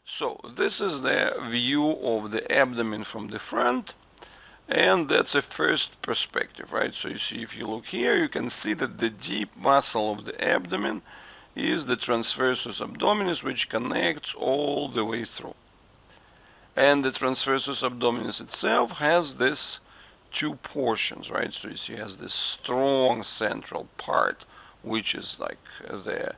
So this is the view of the abdomen from the front, and that's a first perspective, right? So you see, if you look here, you can see that the deep muscle of the abdomen is the transversus abdominis, which connects all the way through. And the transversus abdominis itself has this two portions, right? So you see, it has this strong central part, which is like the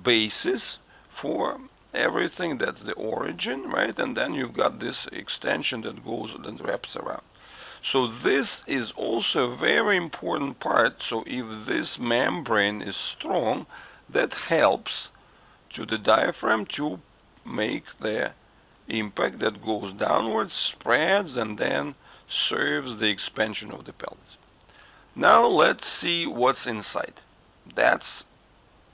basis for everything. That's the origin, right? And then you've got this extension that goes and wraps around. So this is also a very important part. So if this membrane is strong, that helps to the diaphragm to make the impact that goes downwards, spreads, and then serves the expansion of the pelvis. Now let's see what's inside. That's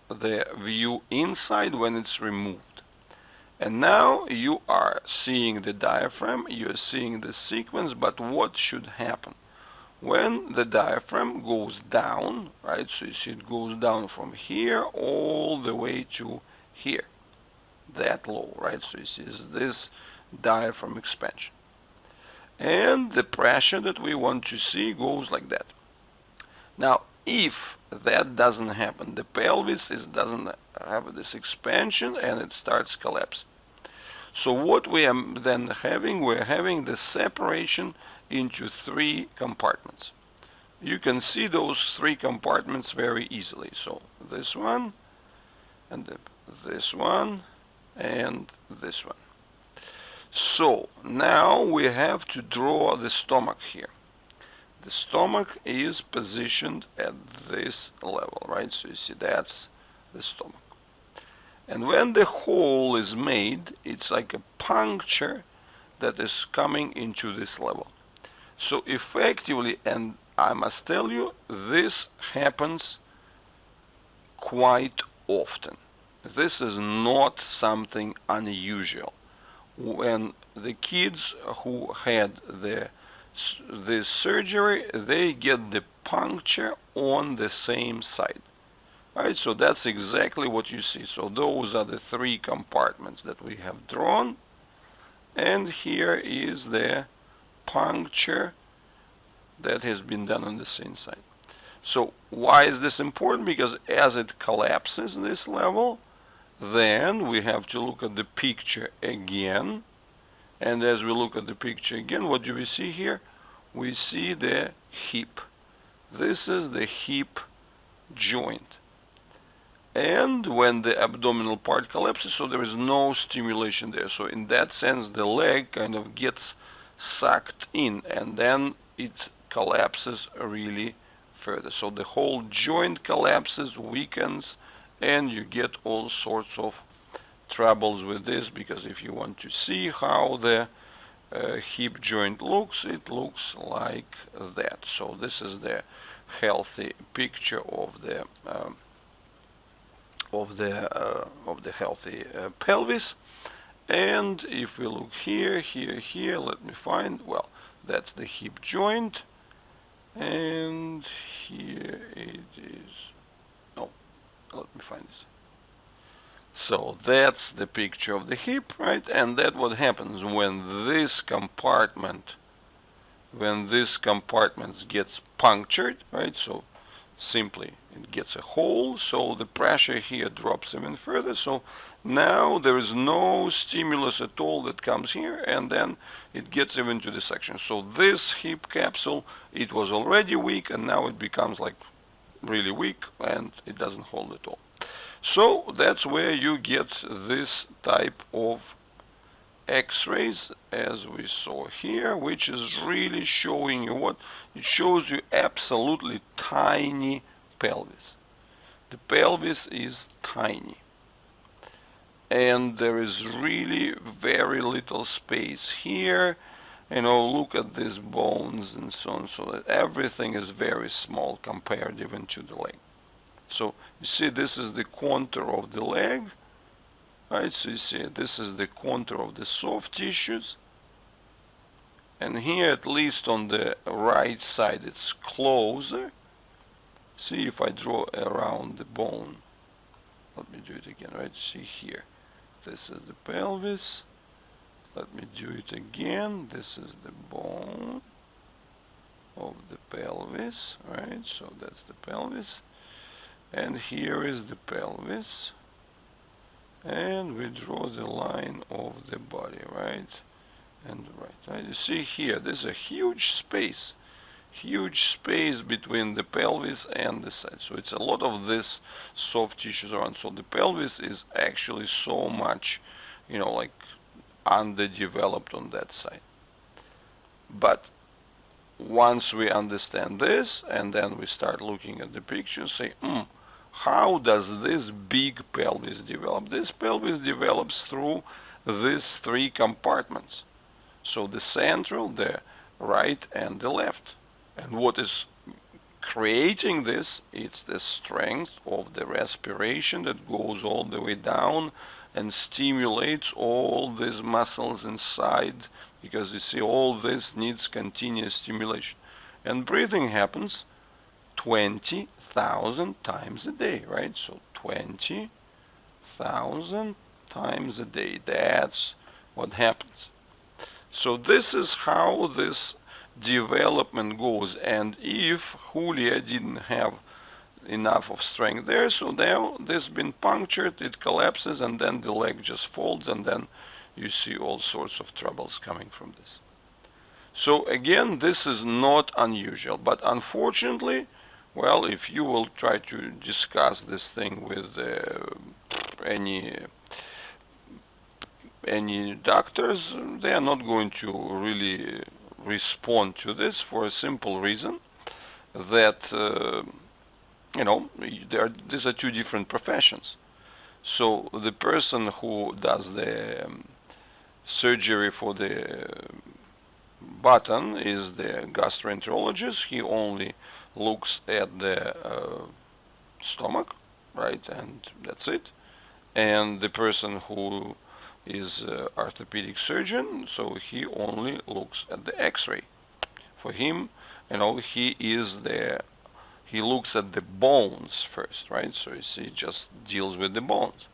the view inside when it's removed. And now you are seeing the diaphragm, you're seeing the sequence, but what should happen? When the diaphragm goes down, right, so you see it goes down from here all the way to here, that low, right, so you see this diaphragm expansion. And the pressure that we want to see goes like that. Now, if that doesn't happen, the pelvis doesn't have this expansion and it starts collapsing. So what we are then having, we're having the separation into three compartments. You can see those three compartments very easily. So this one, and this one, and this one. So now we have to draw the stomach here. The stomach is positioned at this level, right? So you see that's the stomach. And when the hole is made, it's like a puncture that is coming into this level. So effectively, and I must tell you, this happens quite often. This is not something unusual. When the kids who had this surgery, they get the puncture on the same side. Right, so that's exactly what you see. So those are the three compartments that we have drawn. And here is the puncture that has been done on the same side. So why is this important? Because as it collapses this level, then we have to look at the picture again. And as we look at the picture again, what do we see here? We see the hip. This is the hip joint. And when the abdominal part collapses, so there is no stimulation there. So in that sense, the leg kind of gets sucked in, and then it collapses really further. So the whole joint collapses, weakens, and you get all sorts of troubles with this, because if you want to see how the hip joint looks, it looks like that. So this is the healthy picture of the healthy pelvis. And if we look here, here, let me find, well, that's the hip joint, and here it is. Oh, let me find it. So that's the picture of the hip, right? And that's what happens when this compartment gets punctured, right? So simply it gets a hole, so the pressure here drops even further. So now there is no stimulus at all that comes here, and then it gets even to the section. So this hip capsule, it was already weak, and now it becomes like really weak, and it doesn't hold at all. So that's where you get this type of X-rays, as we saw here, which is really showing you what? It shows you absolutely tiny pelvis. The pelvis is tiny. And there is really very little space here. You know, look at these bones and so on, so that everything is very small compared even to the leg. So you see, this is the contour of the leg. Right, so you see this is the contour of the soft tissues, and here, at least on the right side, it's closer. See, if I draw around the bone, let me do it again, right? See here, This is the pelvis. Let me do it again. This is the bone of the pelvis, right? So that's the pelvis. And here is the pelvis. And we draw the line of the body, right? And right. You see here, there's a huge space between the pelvis and the side. So it's a lot of this soft tissues around. So the pelvis is actually so much, like underdeveloped on that side. But once we understand this, and then we start looking at the picture, say, how does this big pelvis develop? This pelvis develops through these three compartments. So the central, the right, and the left. And what is creating this, it's the strength of the respiration that goes all the way down and stimulates all these muscles inside, because you see all this needs continuous stimulation. And breathing happens 20,000 times a day, right? So 20,000 times a day. That's what happens. So this is how this development goes. And if Julia didn't have enough of strength there, so now this been punctured, it collapses, and then the leg just folds, and then you see all sorts of troubles coming from this. So again, this is not unusual, but unfortunately, well, if you will try to discuss this thing with any doctors, they are not going to really respond to this, for a simple reason that these are two different professions. So the person who does the surgery for the button is the gastroenterologist. He only looks at the stomach, right, and that's it. And the person who is orthopedic surgeon, so he only looks at the x-ray. For him, he looks at the bones first, right? So you see, just deals with the bones.